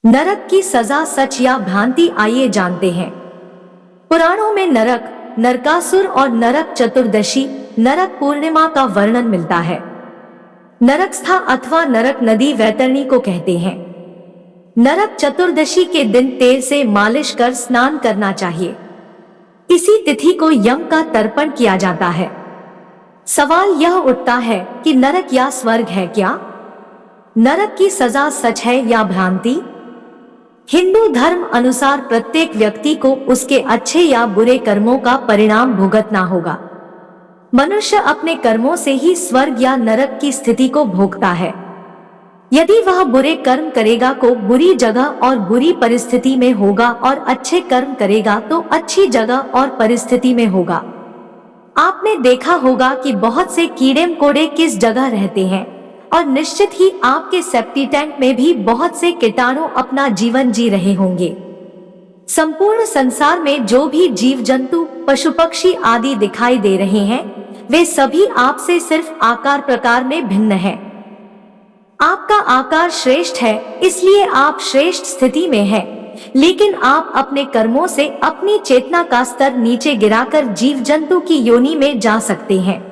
नरक की सजा सच या भ्रांति, आइए जानते हैं। पुराणों में नरक, नरकासुर और नरक चतुर्दशी, नरक पूर्णिमा का वर्णन मिलता है। नरकस्था अथवा नरक नदी वैतरणी को कहते हैं। नरक चतुर्दशी के दिन तेल से मालिश कर स्नान करना चाहिए। इसी तिथि को यम का तर्पण किया जाता है। सवाल यह उठता है कि नरक या स्वर्ग है क्या? नरक की सजा सच है या भ्रांति? हिंदू धर्म अनुसार प्रत्येक व्यक्ति को उसके अच्छे या बुरे कर्मों का परिणाम भुगतना होगा। मनुष्य अपने कर्मों से ही स्वर्ग या नरक की स्थिति को भोगता है। यदि वह बुरे कर्म करेगा तो बुरी जगह और बुरी परिस्थिति में होगा, और अच्छे कर्म करेगा तो अच्छी जगह और परिस्थिति में होगा। आपने देखा होगा कि बहुत से कीड़े मकोड़े किस जगह रहते हैं, और निश्चित ही आपके सेप्टी टैंक में भी बहुत से कीटाणु अपना जीवन जी रहे होंगे। संपूर्ण संसार में जो भी जीव जंतु, पशु पक्षी आदि दिखाई दे रहे हैं, वे सभी आपसे सिर्फ आकार प्रकार में भिन्न हैं। आपका आकार श्रेष्ठ है, इसलिए आप श्रेष्ठ स्थिति में हैं, लेकिन आप अपने कर्मों से अपनी चेतना का स्तर नीचे गिराकर जीव जंतु की योनि में जा सकते हैं।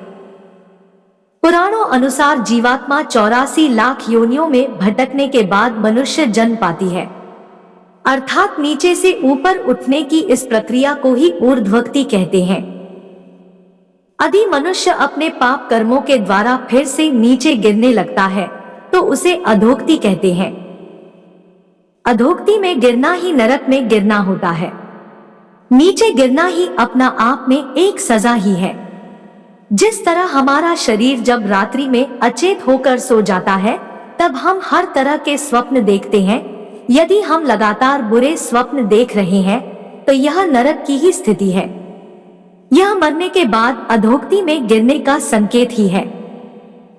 पुराणों अनुसार जीवात्मा 84 लाख योनियों में भटकने के बाद मनुष्य जन्म पाती है, अर्थात नीचे से ऊपर उठने की इस प्रक्रिया को ही ऊर्ध्वगति कहते हैं। यदि मनुष्य अपने पाप कर्मों के द्वारा फिर से नीचे गिरने लगता है तो उसे अधोगति कहते हैं। अधोगति में गिरना ही नरक में गिरना होता है। नीचे गिरना ही अपना आप में एक सजा ही है। जिस तरह हमारा शरीर जब रात्रि में अचेत होकर सो जाता है, तब हम हर तरह के स्वप्न देखते हैं। यदि हम लगातार बुरे स्वप्न देख रहे हैं तो यह नरक की ही स्थिति है। यह मरने के बाद अधोगति में गिरने का संकेत ही है।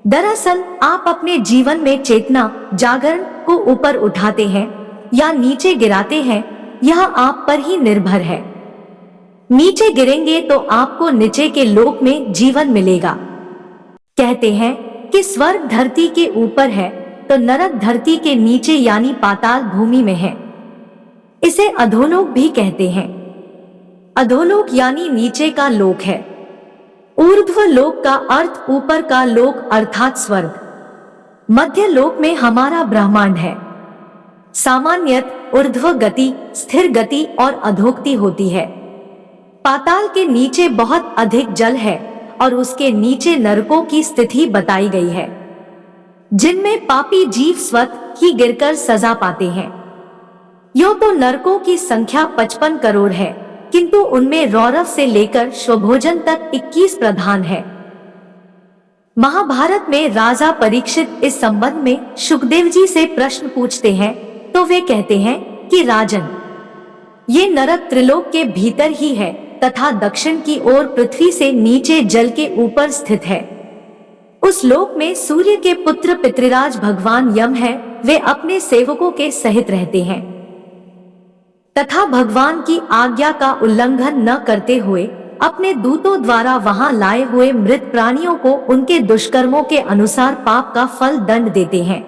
दरअसल आप अपने जीवन में चेतना, जागरण को ऊपर उठाते हैं या नीचे गिराते हैं, यह आप पर ही निर्भर है। नीचे गिरेंगे तो आपको नीचे के लोक में जीवन मिलेगा। कहते हैं कि स्वर्ग धरती के ऊपर है तो नरक धरती के नीचे यानी पाताल भूमि में है। इसे अधोलोक भी कहते हैं। अधोलोक यानी नीचे का लोक है। ऊर्ध्व लोक का अर्थ ऊपर का लोक अर्थात स्वर्ग। मध्य लोक में हमारा ब्रह्मांड है। सामान्यत ऊर्ध्व गति, स्थिर गति और अधोगति होती है। पाताल के नीचे बहुत अधिक जल है और उसके नीचे नरकों की स्थिति बताई गई है, जिनमें पापी जीव स्वतः ही गिरकर सजा पाते हैं। यूं तो नरकों की संख्या 55 करोड़ है, किंतु उनमें रौरव से लेकर स्वभोजन तक 21 प्रधान है। महाभारत में राजा परीक्षित इस संबंध में शुकदेव जी से प्रश्न पूछते हैं तो वे कहते हैं कि राजन, ये नरक त्रिलोक के भीतर ही है तथा दक्षिण की ओर पृथ्वी से नीचे जल के ऊपर स्थित है। उस लोक में सूर्य के पुत्र पितृराज भगवान यम है, वे अपने सेवकों के सहित रहते हैं तथा भगवान की आज्ञा का उल्लंघन न करते हुए अपने दूतों द्वारा वहां लाए हुए मृत प्राणियों को उनके दुष्कर्मों के अनुसार पाप का फल दंड देते हैं।